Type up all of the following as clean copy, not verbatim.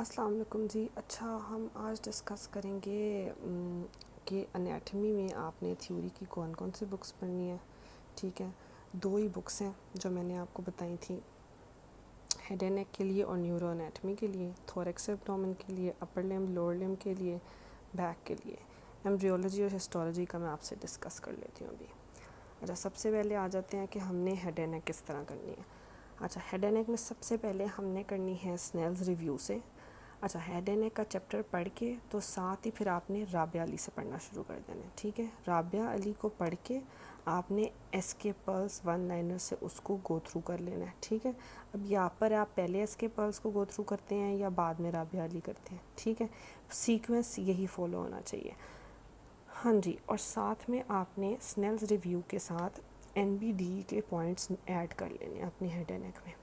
السلام علیکم جی. اچھا ہم آج ڈسکس کریں گے کہ انیٹمی میں آپ نے تھیوری کی کون کون سی بکس پڑھنی ہے. ٹھیک ہے, 2 ہی بکس ہیں جو میں نے آپ کو بتائی تھیں, ہیڈ اینڈ نیک کے لیے اور نیورو انیٹمی کے لیے, تھوریکس ایبڈومن کے لیے, اپر لمب لوور لمب کے لیے, بیک کے لیے. ایمبریولوجی اور ہسٹولوجی کا میں آپ سے ڈسکس کر لیتی ہوں ابھی. اچھا, سب سے پہلے آ جاتے ہیں کہ ہم نے ہیڈ اینڈ نیک کس طرح کرنی ہے. اچھا, ہیڈ اینڈ نیک میں سب سے پہلے ہم نے کرنی ہے اسنیلز ریویو سے. اچھا, ہیڈ اینڈ نیک کا چیپٹر پڑھ کے تو ساتھ ہی پھر آپ نے رابعہ علی سے پڑھنا شروع کر دینا ہے. ٹھیک ہے, رابعہ علی کو پڑھ کے آپ نے ایس کے پلس 1 لائنر سے اس کو گو تھرو کر لینا ہے. ٹھیک ہے, اب یہاں پر آپ پہلے ایس کے پلس کو گو تھرو کرتے ہیں یا بعد میں رابعہ علی کرتے ہیں. ٹھیک ہے, سیکوینس یہی فالو ہونا چاہیے. ہاں جی, اور ساتھ میں آپ نے اسنیلز ریویو کے ساتھ این بی ڈی کے پوائنٹس ایڈ کر لینے ہیں اپنی ہیڈ اینڈ نیک میں.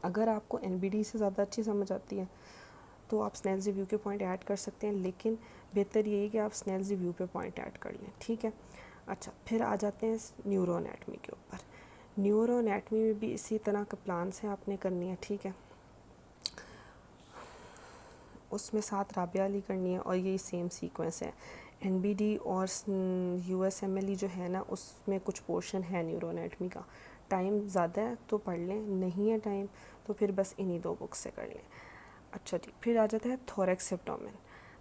اگر آپ کو این بی ڈی سے زیادہ اچھی سمجھ آتی ہے تو آپ اسنیلز ریویو کے پوائنٹ ایڈ کر سکتے ہیں, لیکن بہتر یہی ہے کہ آپ اسنیلز ریویو پہ پوائنٹ ایڈ کر لیں. ٹھیک ہے. اچھا, پھر آ جاتے ہیں نیورو انیٹمی کے اوپر. نیورو انیٹمی میں بھی اسی طرح کا پلانس ہے آپ نے کرنی ہے. ٹھیک ہے, اس میں ساتھ رابعہ علی کرنی ہے اور یہی سیم سیکوینس ہے. این بی ڈی اور U S M L E جو ہے نا, اس میں کچھ پورشن ہے نیورو انیٹمی کا. ٹائم زیادہ ہے تو پڑھ لیں, نہیں ہے ٹائم تو پھر بس انہی 2 بکس سے کر لیں. اچھا جی, پھر آ جاتا ہے تھوریکس ایبڈومن.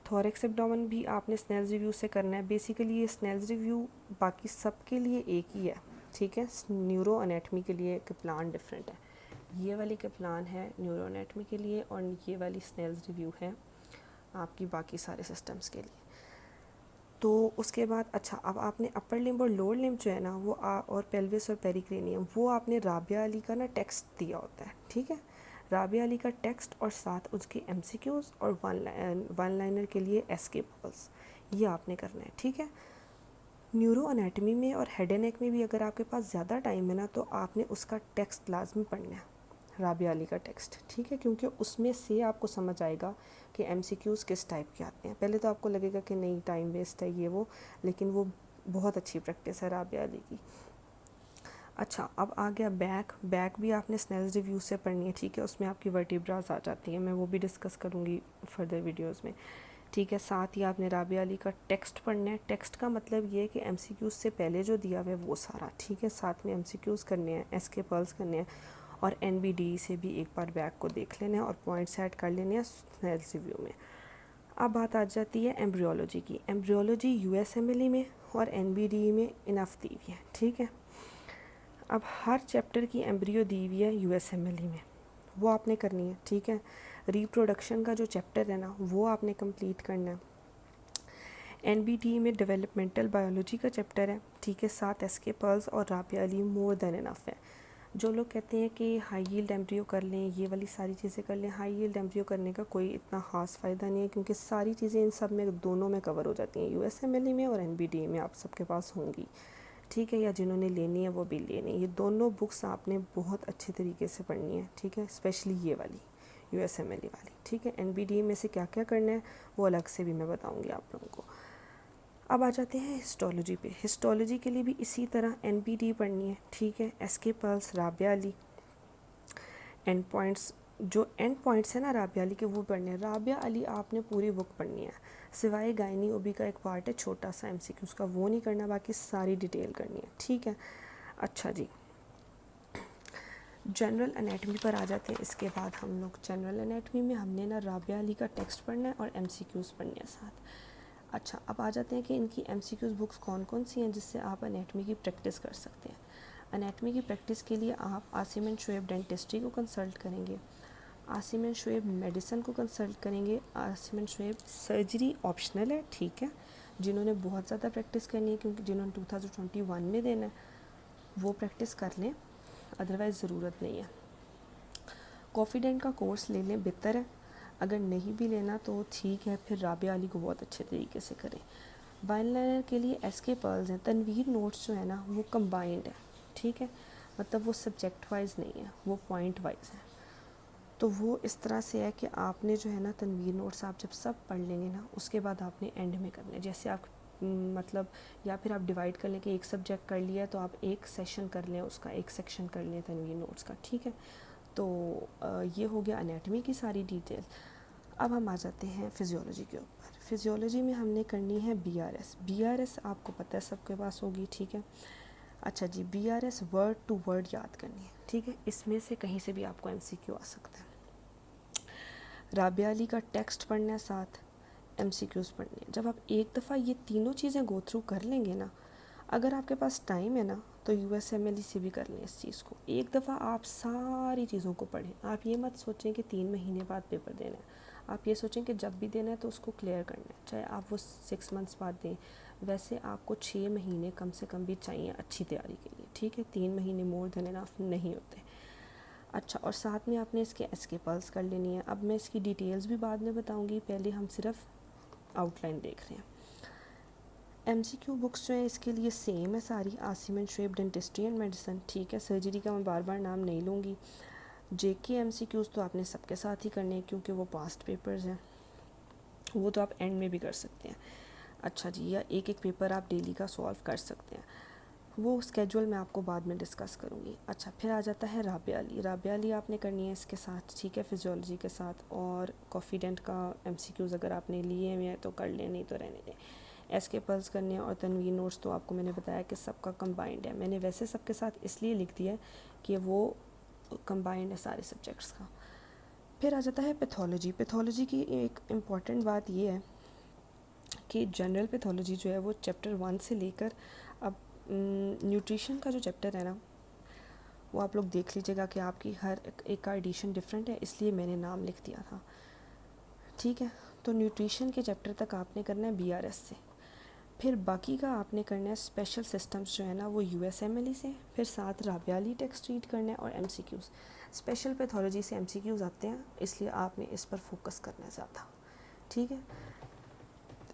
تھوریکس ایبڈومن بھی آپ نے اسنیلز ریویو سے کرنا ہے. بیسیکلی یہ اسنیلز ریویو باقی سب کے لیے ایک ہی ہے. ٹھیک ہے, نیورو انیٹمی کے لیے ایک پلان ڈفرینٹ ہے. یہ والی کا پلان ہے نیورو انیٹمی کے لیے اور یہ والی اسنیلز ریویو ہے آپ کی باقی سارے سسٹمز کے لیے. تو اس کے بعد اچھا, اب آپ نے اپر لمب اور لوور لمب جو ہے نا وہ اور پیلوس اور پیریکرینیم وہ آپ نے رابعہ علی کا نا ٹیکسٹ دیا ہوتا ہے. ٹھیک ہے, رابعہ علی کا ٹیکسٹ اور ساتھ اس کے ایم سی کیوز اور 1 لائنر کے لیے ایس کے پلس, یہ آپ نے کرنا ہے. ٹھیک ہے, نیورو انیٹمی میں اور ہیڈ اینڈ نیک میں بھی اگر آپ کے پاس زیادہ ٹائم ہے نا تو آپ نے اس کا ٹیکسٹ لازمی پڑھنا ہے, رابعہ علی کا ٹیکسٹ. ٹھیک ہے, کیونکہ اس میں سے آپ کو سمجھ آئے گا کہ ایم سی کیوز کس ٹائپ کے آتے ہیں. پہلے تو آپ کو لگے گا کہ نہیں ٹائم ویسٹ ہے یہ وہ, لیکن وہ بہت اچھی پریکٹس ہے رابعہ علی کی. اچھا, اب آ گیا بیک. بیک بھی آپ نے اسنیلز ریویو سے پڑھنی ہے. ٹھیک ہے, اس میں آپ کی ورٹیبراز آ جاتی ہیں, میں وہ بھی ڈسکس کروں گی فردر ویڈیوز میں. ٹھیک ہے, ساتھ ہی آپ نے رابعہ علی کا ٹیکسٹ پڑھنا ہے. ٹیکسٹ کا مطلب یہ ہے کہ ایم سی کیوز سے پہلے جو دیا ہوا ہے وہ سارا. ٹھیک ہے, ساتھ میں ایم سی کیوز کرنے ہیں, ایس کے پلس کرنے ہیں, اور این بی ڈی سے بھی ایک بار بیک کو دیکھ لینا ہے اور پوائنٹس ایڈ کر لینے ہیں اسنیلز ریویو میں. اب بات آ جاتی ہے ایمبریولوجی کی. Embryology U S M L E میں اور این بی ڈی میں انف دی ہوئی ہے. ٹھیک ہے, اب ہر چیپٹر کی ایمبریو دی ہوئی ہے U S M L E میں, وہ آپ نے کرنی ہے. ٹھیک ہے, ریپروڈکشن کا جو چیپٹر ہے نا وہ آپ نے کمپلیٹ کرنا ہے. این بی ڈی میں ڈیولپمنٹل بایولوجی کا چیپٹر ہے. ٹھیک ہے, ساتھ ایس کے پلس اور رابعہ علی مور دین انف ہے. جو لوگ کہتے ہیں کہ ہائی ییلڈ ایمبریو کر لیں, یہ والی ساری چیزیں کر لیں, ہائی ییلڈ ایمبریو کرنے کا کوئی اتنا خاص فائدہ نہیں ہے, کیونکہ ساری چیزیں ان سب میں دونوں میں کور ہو جاتی ہیں, U S M L E میں اور این بی ڈی میں آپ سب کے پاس ہوں گی. ٹھیک ہے, یا جنہوں نے لینی ہے وہ بھی لینی ہے. یہ دونوں بکس آپ نے بہت اچھے طریقے سے پڑھنی ہے. ٹھیک ہے, اسپیشلی یہ والی U S M L E والی. ٹھیک ہے, این بی ڈی میں سے کیا کیا کرنا ہے وہ الگ سے بھی میں بتاؤں گی آپ لوگوں کو. اب آ جاتے ہیں ہسٹولوجی پہ. ہسٹولوجی کے لیے بھی اسی طرح این بی ڈی پڑھنی ہے. ٹھیک ہے, ایس کے پلس, رابعہ علی, اینڈ پوائنٹس, جو اینڈ پوائنٹس ہیں نا رابعہ علی کے وہ پڑھنے ہیں. رابعہ علی آپ نے پوری بک پڑھنی ہے, سوائے گائنی او بی کا ایک پارٹ ہے چھوٹا سا ایم سی کیو, اس کا وہ نہیں کرنا, باقی ساری ڈیٹیل کرنی ہے. ٹھیک ہے, اچھا جی, جنرل انیٹمی پر آ جاتے ہیں. اس کے بعد ہم لوگ جنرل انیٹمی میں ہم نے نا رابعہ علی کا ٹیکسٹ پڑھنا ہے اور ایم سی کیوز پڑھنے ہیں ساتھ. اچھا, اب آ جاتے ہیں کہ ان کی ایم سی کیوز بکس کون کون سی ہیں جس سے آپ انیٹمی کی پریکٹس کر سکتے ہیں. انیٹمی کی پریکٹس کے لیے آپ عاصم اینڈ شعیب ڈینٹسٹری کو کنسلٹ کریں گے, عاصم اینڈ شعیب میڈیسن کو کنسلٹ کریں گے. Asim and Shoaib surgery optional ہے. ٹھیک ہے, جنہوں نے بہت زیادہ پریکٹس کرنی ہے, کیونکہ جنہوں نے 2021 میں دینا ہے وہ پریکٹس کر لیں, ادروائز ضرورت نہیں ہے. کانفیڈنٹ کا کورس لے لیں, بہتر ہے. اگر نہیں بھی لینا تو ٹھیک ہے, پھر رابعہ علی کو بہت اچھے طریقے سے کریں. 1 لائنر کے لیے ایس کے پرلز ہیں. تنویر نوٹس جو ہے نا وہ کمبائنڈ ہے. ٹھیک ہے, مطلب وہ سبجیکٹ وائز نہیں ہے, وہ پوائنٹ وائز ہے. تو وہ اس طرح سے ہے کہ آپ نے جو ہے نا تنویر نوٹس آپ جب سب پڑھ لیں گے نا اس کے بعد آپ نے اینڈ میں کرنا ہے. جیسے آپ مطلب, یا پھر آپ ڈیوائڈ کر لیں کہ ایک سبجیکٹ کر لیا تو آپ ایک سیشن کر لیں, اس کا ایک سیکشن کر لیں تنویر نوٹس کا. ٹھیک ہے, تو یہ ہو گیا انیٹمی کی ساری ڈیٹیل. اب ہم آ جاتے ہیں فزیولوجی کے اوپر. فزیولوجی میں ہم نے کرنی ہے B R S. B R S آپ کو پتہ ہے سب کے پاس ہوگی, ٹھیک ہے. اچھا جی, B R S word to word یاد کرنی ہے, ٹھیک ہے. اس میں سے کہیں سے بھی آپ کو ایم سی کیو آ سکتا ہے. رابعہ علی کا ٹیکسٹ پڑھنا ہے, ساتھ ایم سی کیوز پڑھنے ہیں. جب آپ ایک دفعہ یہ تینوں چیزیں گو تھرو کر لیں گے نا, اگر آپ کے پاس ٹائم ہے نا تو U S M L E سے بھی کر لیں اس چیز کو. ایک دفعہ آپ ساری چیزوں کو پڑھیں. آپ یہ مت سوچیں کہ 3 مہینے بعد پیپر دینا ہے. آپ یہ سوچیں کہ جب بھی دینا ہے تو اس کو کلیئر کرنا ہے, چاہے آپ وہ 6 منتھس بعد دیں. ویسے آپ کو 6 مہینے کم سے کم بھی چاہیے اچھی تیاری کے لیے, ٹھیک ہے. 3 مہینے مور دین انف نہیں ہوتے. اچھا, اور ساتھ میں آپ نے اس کے ایس کے پلس کر لینی ہے. اب میں اس کی ڈیٹیلز بھی بعد میں بتاؤں گی, پہلے ہم صرف آؤٹ لائن دیکھ رہے ہیں. ایم سی کیو بکس جو ہیں اس کے لیے سیم ہے ساری. Asim and Shoaib dentistry and medicine, ٹھیک ہے. سرجری کا میں بار بار نام نہیں لوں گی. جے کے ایم سی کیوز تو آپ نے سب کے ساتھ ہی کرنے ہیں کیونکہ وہ پاسٹ پیپرز ہیں, وہ تو آپ اینڈ میں بھی کر سکتے ہیں. اچھا جی, یا ایک ایک پیپر آپ ڈیلی کا سولو کر سکتے ہیں, وہ اسکیجول میں آپ کو بعد میں ڈسکس کروں گی. اچھا, پھر آ جاتا ہے رابعہ علی. رابعہ علی آپ نے کرنی ہے اس کے ساتھ, ٹھیک ہے, فزیولوجی کے ساتھ. اور کافیڈنٹ کا ایم سی کیوز اگر آپ نے لیے ہوئے ہیں تو کر لیں, نہیں تو رہنے دیں. ایس کے پلس کرنے ہیں, اور تنویر نوٹس تو آپ کو میں نے بتایا کہ سب کا کمبائنڈ ہے. میں نے ویسے سب کے ساتھ اس لیے لکھ دیا ہے کہ وہ کمبائنڈ ہے سارے سبجیکٹس کا. پھر آ جاتا ہے پیتھولوجی. پیتھولوجی کی ایک امپورٹنٹ بات یہ ہے کہ جنرل پیتھولوجی جو ہے وہ چیپٹر 1 سے لے کر اب نیوٹریشن کا جو چیپٹر ہے نا, وہ آپ لوگ دیکھ لیجیے گا کہ آپ کی ہر ایک کا ایڈیشن ڈفرینٹ ہے, اس لیے میں نے نام لکھ دیا تھا, ٹھیک ہے. تو نیوٹریشن کے چیپٹر تک آپ نے کرنا ہے بی آر ایس سے. پھر باقی کا آپ نے کرنا ہے اسپیشل سسٹمز جو ہے نا وہ U S M L E سے. پھر ساتھ رابعہ علی ٹیکسٹ ریڈ کرنا ہے, اور M C Qs. Special pathology سے ایم سی کیوز آتے ہیں, اس لیے آپ نے اس پر فوکس کرنا ہے زیادہ, ٹھیک ہے.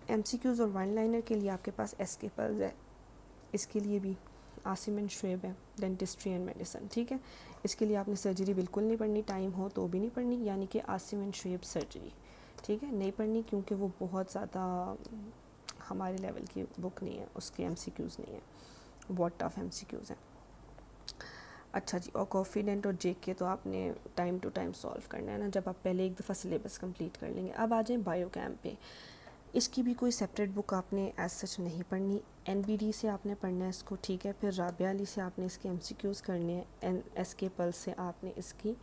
ایم سی کیوز اور ون لائنر کے لیے آپ کے پاس ایس کے پلز ہے. اس کے لیے بھی عاصم اینڈ شعیب ہے, ڈینٹسٹری اینڈ میڈیسن, ٹھیک ہے. اس کے لیے آپ نے سرجری بالکل نہیں پڑھنی, ٹائم ہو تو بھی نہیں پڑھنی, یعنی کہ عاصم اینڈ شعیب سرجری, ٹھیک ہے, نہیں پڑھنی کیونکہ وہ بہت زیادہ ہمارے لیول کی بک نہیں ہے, اس کے ایم سی کیوز نہیں ہے, بہت ٹف ایم سی کیوز ہیں. اچھا جی, اور کافیڈنٹ اور جے کے تو آپ نے ٹائم ٹو ٹائم سولو کرنا ہے نا, جب آپ پہلے ایک دفعہ سلیبس کمپلیٹ کر لیں گے. اب آ جائیں بایو کیمپ پہ. اس کی بھی کوئی سیپریٹ بک آپ نے ایز سچ نہیں پڑھنی, این بی ڈی سے آپ نے پڑھنا ہے اس کو, ٹھیک ہے. پھر رابعہ علی سے آپ نے اس کے ایم سی کیوز کرنے ہیں, ایس کے پلس سے آپ نے اس کی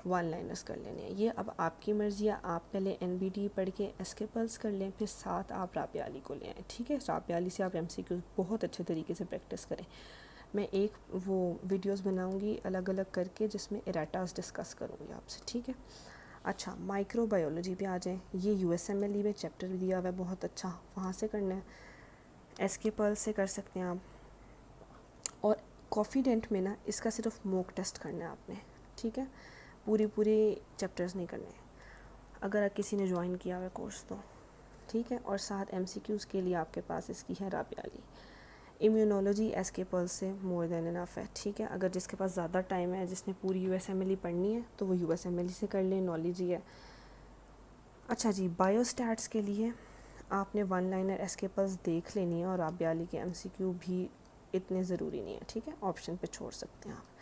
ون لائنرز کر لینے ہیں. یہ اب آپ کی مرضی ہے, آپ پہلے این بی ڈی پڑھ کے ایس کے پلس کر لیں, پھر ساتھ آپ رابعہ علی کو لے آئیں, ٹھیک ہے. رابعہ علی سے آپ ایم سی کیوز بہت اچھے طریقے سے پریکٹس کریں. میں ایک وہ ویڈیوز بناؤں گی الگ الگ کر کے جس میں ایراٹاز ڈسکس کروں گی آپ سے, ٹھیک ہے. اچھا, مائکرو بایولوجی پہ آ جائیں. یہ U S M L E میں چیپٹر دیا ہوا ہے بہت اچھا, وہاں سے کرنا ہے. ایس کے پلس سے کر سکتے ہیں آپ. اور کافیڈنٹ میں نا اس کا صرف موک ٹیسٹ کرنا ہے آپ نے, ٹھیک ہے. پورے چیپٹرز نہیں کرنے, اگر کسی نے جوائن کیا ہوا کورس تو, ٹھیک ہے. اور ساتھ ایم سی کیوز کے لیے آپ کے پاس اس کی ہے رابعہ علی. امیونولوجی ایس کے پلس سے مور دین انف ہے, ٹھیک ہے. اگر جس کے پاس زیادہ ٹائم ہے, جس نے پوری U S M L E پڑھنی ہے تو وہ U S M L E سے کر لیں, نالج ہی ہے. اچھا جی, بایو اسٹیٹس کے لیے آپ نے ون لائنر ایس کے پلس دیکھ لینی ہے, اور رابعہ علی کے ایم سی کیو بھی اتنے ضروری نہیں ہے, ٹھیک ہے. آپشن پہ چھوڑ سکتے ہیں آپ.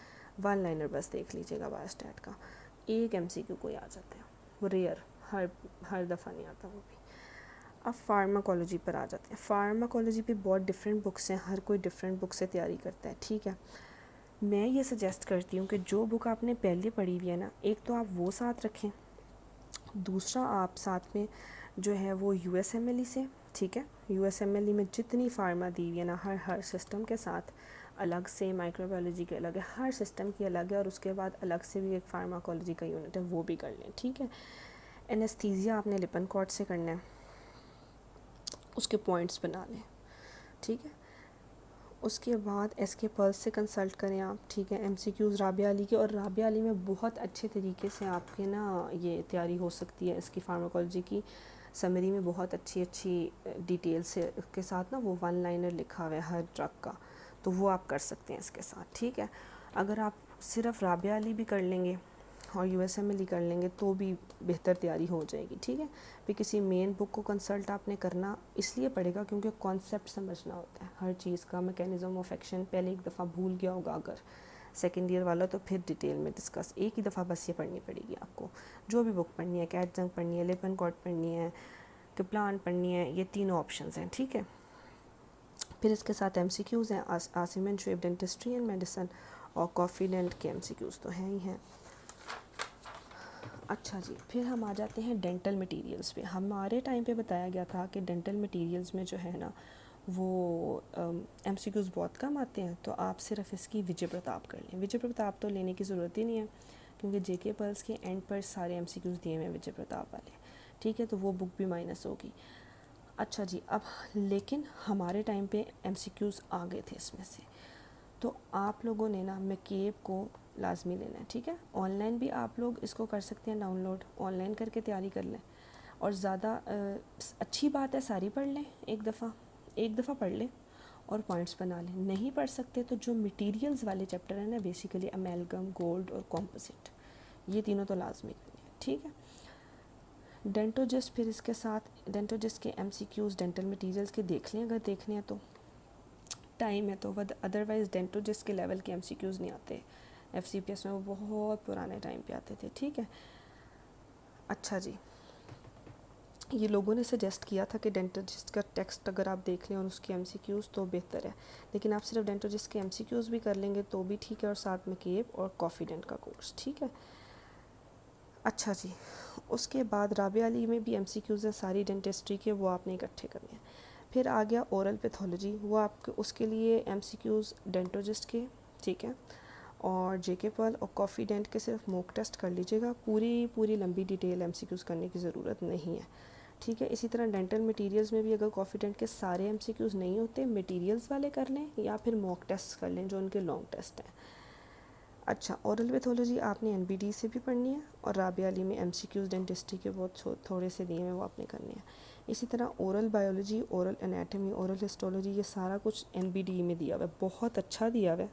ون لائنر بس دیکھ لیجیے گا بایو اسٹیٹ کا. ایک ایم سی کیو کوئی آ جاتا ہے, وہ ریئر, ہر دفعہ نہیں آتا وہ بھی. اب فارماکالوجی پر آ جاتے ہیں. فارماکالوجی پہ بہت ڈفرینٹ بکس ہیں, ہر کوئی ڈفرینٹ بک سے تیاری کرتا ہے, ٹھیک ہے. میں یہ سجیسٹ کرتی ہوں کہ جو بک آپ نے پہلے پڑھی ہوئی ہے نا, ایک تو آپ وہ ساتھ رکھیں, دوسرا آپ ساتھ میں جو ہے وہ U S M L E سے, ٹھیک ہے. U S M L E میں جتنی فارما دی ہوئی ہے نا, ہر سسٹم کے ساتھ الگ سے, مائکرو بایولوجی کے الگ ہے, ہر سسٹم کی الگ ہے, اور اس کے بعد الگ سے بھی ایک فارماکالوجی کا یونٹ ہے, وہ بھی کر لیں, ٹھیک ہے. اینستھیزیا آپ نے لپن کارٹ سے کرنا ہے, اس کے پوائنٹس بنا لیں, ٹھیک ہے. اس کے بعد ایس کے پلس سے کنسلٹ کریں آپ, ٹھیک ہے. ایم سی کیوز رابعہ علی کے, اور رابعہ علی میں بہت اچھے طریقے سے آپ کے نا یہ تیاری ہو سکتی ہے اس کی فارماکالوجی کی. سمری میں بہت اچھی ڈیٹیل سے کے ساتھ نا وہ ون لائنر لکھا ہوا ہے ہر ڈرگ کا, تو وہ آپ کر سکتے ہیں اس کے ساتھ, ٹھیک ہے. اگر آپ صرف رابعہ علی بھی کر لیں گے اور U S M L E کر لیں گے تو بھی بہتر تیاری ہو جائے گی, ٹھیک ہے. پھر کسی مین بک کو کنسلٹ آپ نے کرنا اس لیے پڑے گا کیونکہ کانسیپٹ سمجھنا ہوتا ہے ہر چیز کا, میکینزم آف ایکشن پہلے ایک دفعہ بھول گیا ہوگا اگر سیکنڈ ایئر والا, تو پھر ڈیٹیل میں ڈسکس, ایک ہی دفعہ بس یہ پڑھنی پڑے گی آپ کو. جو بھی بک پڑھنی ہے، کیٹ زنگ پڑھنی ہے، لپنکاٹ پڑھنی ہے، کپلان پڑھنی ہے، یہ تینوں آپشنز ہیں، ٹھیک ہے. پھر اس کے ساتھ ایم سی کیوز ہیں، Asim and Shoaib dentistry and medicine, اور کافی ڈینٹ کے ایم سی کیوز تو ہیں ہی ہیں. اچھا جی، پھر ہم آ جاتے ہیں ڈینٹل مٹیریلز پہ. ہمارے ٹائم پہ بتایا گیا تھا کہ ڈینٹل مٹیریلز میں جو ہے نا وہ ایم سی کیوز بہت کم آتے ہیں، تو آپ صرف اس کی وجے پرتاپ کر لیں. وجے پرتاپ تو لینے کی ضرورت ہی نہیں ہے کیونکہ جے کے پلس کے اینڈ پر سارے ایم سی کیوز دیے ہوئے ہیں وجے پرتاپ والے، ٹھیک ہے، تو وہ بک بھی مائنس ہوگی. اچھا جی، اب لیکن ہمارے ٹائم پہ ایم سی کیوز آ گئے تھے اس میں سے، تو آپ لوگوں نے نا میکیب کو لازمی لینا ہے، ٹھیک ہے. آن لائن بھی آپ لوگ اس کو کر سکتے ہیں ڈاؤن لوڈ، آن لائن کر کے تیاری کر لیں، اور زیادہ اچھی بات ہے ساری پڑھ لیں ایک دفعہ پڑھ لیں اور پوائنٹس بنا لیں. نہیں پڑھ سکتے تو جو مٹیریلز والے چیپٹر ہیں نا، بیسیکلی امیلگم، گولڈ اور کمپوزٹ، یہ تینوں تو لازمی کریں، ٹھیک ہے. ڈینٹوجسٹ، پھر اس کے ساتھ ڈینٹوجسٹ کے M C Qs dental materials کے دیکھ لیں اگر دیکھنے ہیں تو، ٹائم ہے تو. ادروائز ڈینٹوجسٹ کے لیول کے ایم سی کیوز نہیں آتے ایف سی پی ایس میں، وہ بہت پرانے ٹائم پہ آتے تھے، ٹھیک ہے. اچھا جی، یہ لوگوں نے سجیسٹ کیا تھا کہ ڈینٹوجسٹ کا ٹیکسٹ اگر آپ دیکھ لیں اور اس کے ایم سی کیوز تو بہتر ہے، لیکن آپ صرف ڈینٹوجسٹ کے ایم سی کیوز بھی کر لیں گے تو بھی ٹھیک ہے، اور ساتھ میں کیپ اور کافی ڈینٹ کا کورس، ٹھیک ہے. اچھا جی، اس کے بعد رابعہ علی میں بھی ایم سی کیوز ہیں ساری ڈینٹسٹری کے، وہ آپ نے اکٹھے کرنے ہیں. پھر آ گیا اورل پیتھولوجی، وہ آپ کے اس کے لیے ایم سی کیوز ڈینٹوجسٹ کے، ٹھیک ہے، اور جے کے پل اور کافی ڈینٹ کے صرف موک ٹیسٹ کر لیجیے گا، پوری لمبی ڈیٹیل ایم سی کیوز کرنے کی ضرورت نہیں ہے، ٹھیک ہے. اسی طرح ڈینٹل مٹیریلز میں بھی اگر کافی ڈینٹ کے سارے ایم سی کیوز نہیں ہوتے، مٹیریلز والے کر لیں یا پھر موک ٹیسٹ کر لیں جو ان کے لانگ ٹیسٹ ہیں. اچھا، اورل پیتھولوجی آپ نے این بی ڈی سے بھی پڑھنی ہے، اور رابعہ علی میں ایم سی کیوز ڈینٹسٹری کے بہت تھوڑے سے دیے ہیں وہ آپ نے کرنے ہیں. اسی طرح oral biology, oral anatomy, oral histology, یہ سارا کچھ این بی ڈی میں دیا ہوا ہے، بہت اچھا دیا ہوا ہے،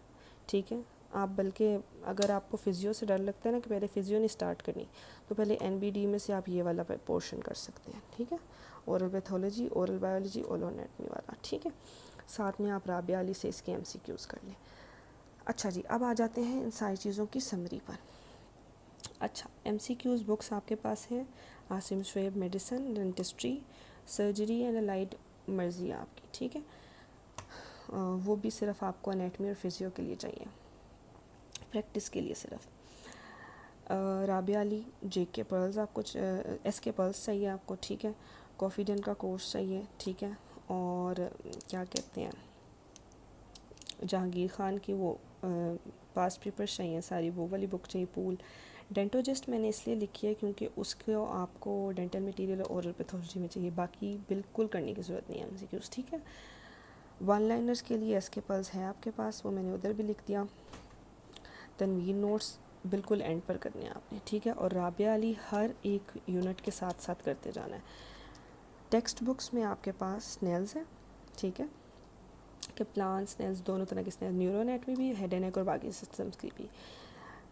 ٹھیک ہے. آپ بلکہ اگر آپ کو فزیو سے ڈر لگتا ہے نا کہ پہلے فزیو نہیں اسٹارٹ کرنی، تو پہلے این بی ڈی میں سے آپ یہ والا پورشن کر سکتے ہیں، ٹھیک ہے. Oral pathology, oral biology, oral anatomy والا، ٹھیک ہے. ساتھ میں آپ رابعہ علی سے اس کے ایم سی کیوز کر لیں. اچھا جی، اب آ جاتے ہیں ان ساری چیزوں کی سمری پر. اچھا، ایم سی کیوز بکس آپ کے پاس ہے Asim Shoaib medicine, dentistry, surgery and allied, مرضی ہے آپ کی، ٹھیک ہے. وہ بھی صرف آپ کو انیٹمی اور فزیو کے لیے چاہیے، پریکٹس کے لیے صرف. رابعہ علی جے کے پرلز آپ کو ایس کے پرلز چاہیے آپ کو، ٹھیک ہے. کافی ڈین کا کورس چاہیے، ٹھیک ہے. اور کیا کہتے ہیں، جہانگیر خان کی وہ پاسٹ پیپرز چاہیے ساری، وہ والی بک چاہیے. پول ڈینٹوجسٹ میں نے اس لیے لکھی ہے کیونکہ اس کو آپ کو ڈینٹل مٹیریل اور اورل پیتھولوجی میں چاہیے، باقی بالکل کرنے کی ضرورت نہیں ہے ایم سی کیوز، ٹھیک ہے. ون لائنرز کے لیے ایس کے پلز ہے آپ کے پاس، وہ میں نے ادھر بھی لکھ دیا. تنویر نوٹس بالکل اینڈ پر کرنے ہیں آپ نے، ٹھیک ہے. اور رابعہ علی ہر ایک یونٹ کے ساتھ ساتھ کرتے جانا ہے. ٹیکسٹ بکس میں آپ کے پاس سنیلز ہیں، ٹھیک ہے، کہ پلانٹس، سنیلز، دونوں طرح کے سنیلز، نیورو انیٹمی بھی، ہیڈ اینڈ نیک اور باقی سسٹمز کی بھی.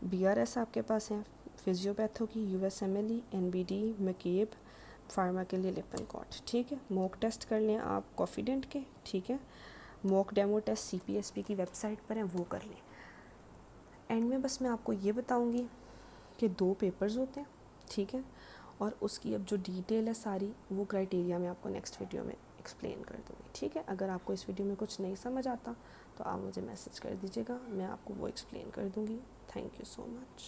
بی آر ایس آپ کے پاس ہیں، فزیوپیتھو کی، U S M L E, N B D, میکیب، فارما کے لیے لپنکاٹ، ٹھیک ہے. موک ٹیسٹ کر لیں آپ کافیڈنٹ کے، ٹھیک ہے. موک ڈیمو ٹیسٹ سی پی ایس پی کی ویب سائٹ پر ہیں، وہ کر لیں. اینڈ میں بس میں آپ کو یہ بتاؤں گی کہ 2 پیپرز ہوتے ہیں، ٹھیک ہے. اور اس کی اب جو ڈیٹیل ہے ساری، وہ کرائٹیریا میں آپ کو نیکسٹ ویڈیو میں ایکسپلین کر دوں گی، ٹھیک ہے. اگر آپ کو اس ویڈیو میں کچھ نہیں سمجھ آتا تو آپ مجھے میسج کر دیجیے گا، میں آپ کو وہ ایکسپلین کر دوں گی. Thank you so much.